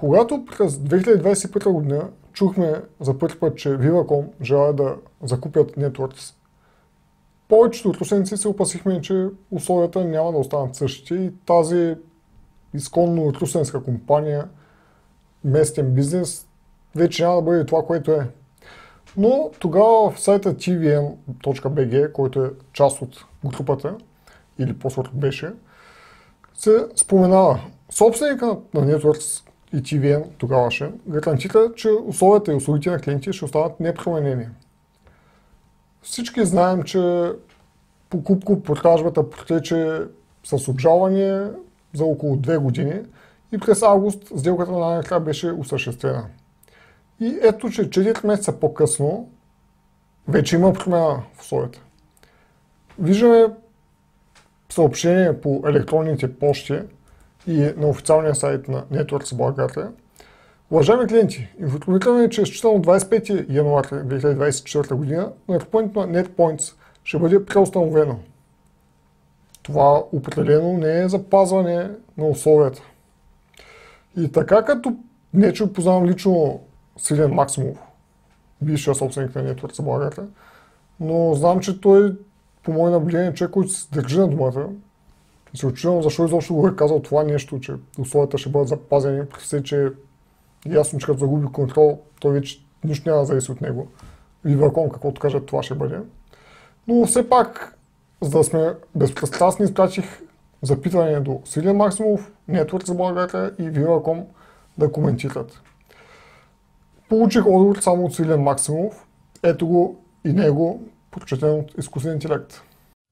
Когато през 2025 година чухме за първи път, че Viva.com желая да закупят Networks, повечето русенци се опасихме, че условията няма да останат същите и тази изконно русенска компания, местен бизнес, вече няма да бъде това, което е. Но тогава в сайта tvn.bg, който е част от групата, или по-скоро беше, се споменава собственика на Networks и TVN тогавашен гарантира, че условията и услугите на клиенти ще останат непроменени. Всички знаем, че покупко-продажбата протече с обжалване за около 2 години и през август сделката най-накрая беше осъществена. И ето, че 4 месеца по-късно вече има промяна в условията. Виждаме съобщение по електронните почти и на официалния сайт на Networks България. Уважаеми клиенти, информираме, че считано от 25 януари 2024 година натрупването на NetPoints ще бъде преустановено. Това определено не е запазване на условията. И така като не че познавам лично Свилен Максимов, бившия собственик на Networks България, но знам, че той по мое наблюдение човек, който се държи на думата. И се очудвам защо изобщо го е казал това нещо, че условията ще бъдат запазени, при все, че е ясно, че като загуби контрол, той вече нищо няма да зависи от него. Viva.com, каквото кажат, това ще бъде. Но все пак, за да сме безпристрастни, изпратих запитване до Свилен Максимов, Networks България и Viva.com да коментират. Получих отговор само от Свилен Максимов. Ето го и него, прочетен от изкуствен интелект.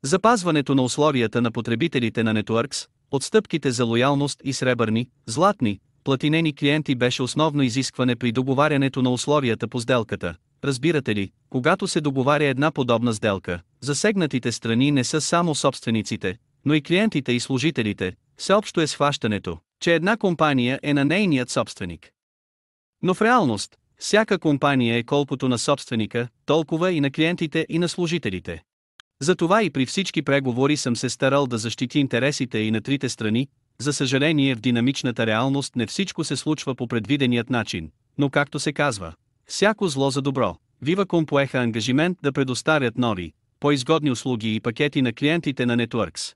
Запазването на условията на потребителите на Networks, отстъпките за лоялност и сребърни, златни, платинени клиенти беше основно изискване при договарянето на условията по сделката. Разбирате ли, когато се договаря една подобна сделка, засегнатите страни не са само собствениците, но и клиентите и служителите. Всеобщо е схващането, че една компания е на нейният собственик. Но в реалност, всяка компания е колкото на собственика, толкова и на клиентите и на служителите. Затова и при всички преговори съм се старал да защити интересите и на трите страни. За съжаление, в динамичната реалност не всичко се случва по предвиденият начин, но както се казва, всяко зло за добро. Viva.com поеха ангажимент да предоставят нови, по-изгодни услуги и пакети на клиентите на Networks.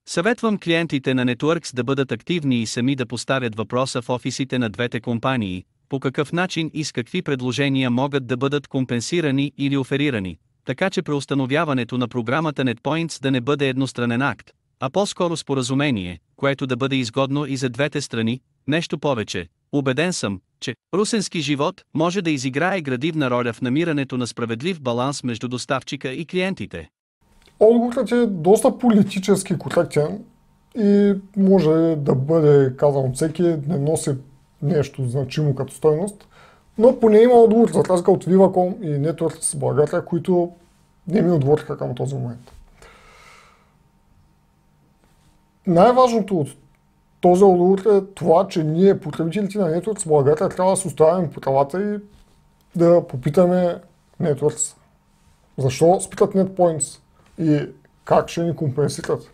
Съветвам клиентите на Networks да бъдат активни и сами да поставят въпроса в офисите на двете компании, по какъв начин и с какви предложения могат да бъдат компенсирани или оферирани, така че преустановяването на програмата NetPoints да не бъде едностранен акт, а по-скоро споразумение, което да бъде изгодно и за двете страни. Нещо повече, убеден съм, че русенски живот може да изиграе градивна роля в намирането на справедлив баланс между доставчика и клиентите. Отговорът е доста политически коректен и може да бъде казан от всеки, не носи нещо значимо като стойност, но поне има отговор за разлика от Viva.com и Networks България, които не ми отговориха към този момент. Най-важното от този отговор е това, че ние, потребителите на Networks България, трябва да се оставим по правата и да попитаме Networks защо спитат NetPoints и как ще ни компенсират.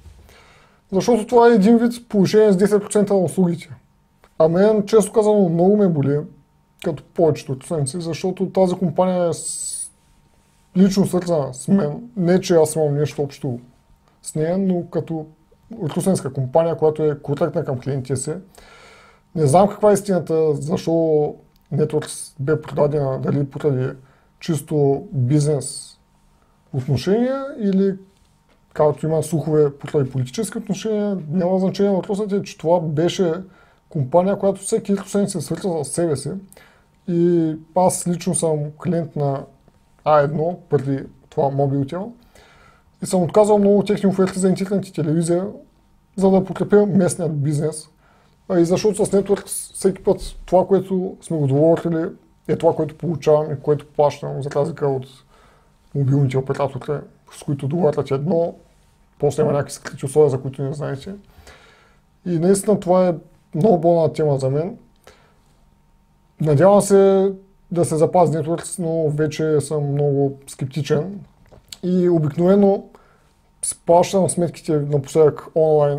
Защото това е един вид повишение с 10% на услугите. А мен, често казано, много ме боли, като повечето русенци, защото тази компания е лично свързана с мен. Не, че аз имам нещо общо с нея, но като русенска компания, която е коректна към клиентите си. Не знам каква е истината, защо Networks бе продадена, дали поради чисто бизнес отношения или както има слухове поради политически отношения. Няма значение. Въпросът е, че това беше компания, която всеки русенец се свързва с себе си. И аз лично съм клиент на А1 преди това Mobiltel и съм отказал много техни оферти за интернет и телевизия, за да подкрепя местният бизнес. И защото с Networks всеки път това, което сме го договорили, е това, което получавам и което плащам, за разлика от мобилните оператори, с които договарят едно, после има някакви скрити условия, за които не знаете. И наистина това е много болна тема за мен. Надявам се да се запази Networks, но вече съм много скептичен. И обикновено плащам сметките напоследък онлайн,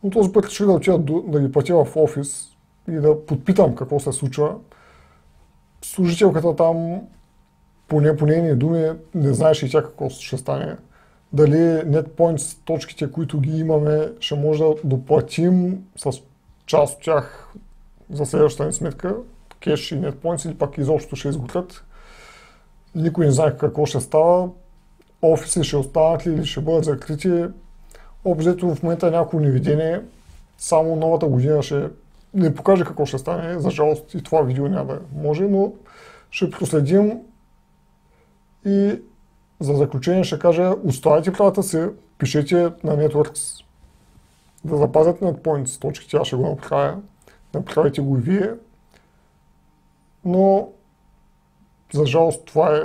но този път ще да отида да ги платя в офис и да подпитам какво се случва. Служителката там, поне по нейни думи, не знаеше и тя какво ще стане. Дали NetPoints точките, които ги имаме, ще може да доплатим с част от тях за следващата ни сметка, кеш и NetPoints, или пак изобщо ще изготвят. Никой не знае какво ще става. Офиси ще останат ли или ще бъдат закрити. Обзето в момента е някакво невидение. Само новата година ще не покаже какво ще стане. За жалост и това видео няма да може, но ще проследим. И за заключение ще кажа, оставайте правата си, пишете на Networks да запазят NetPoints точките, аз ще го направя. Направите го и вие. Но за жалост това е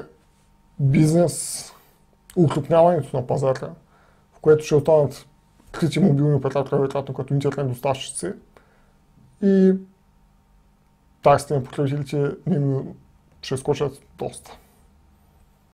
бизнес, укрупняването на пазара, в което ще останат крити мобилни оператори, вероятно като интернет доставчици, и таксите на потребителите ще скочат доста.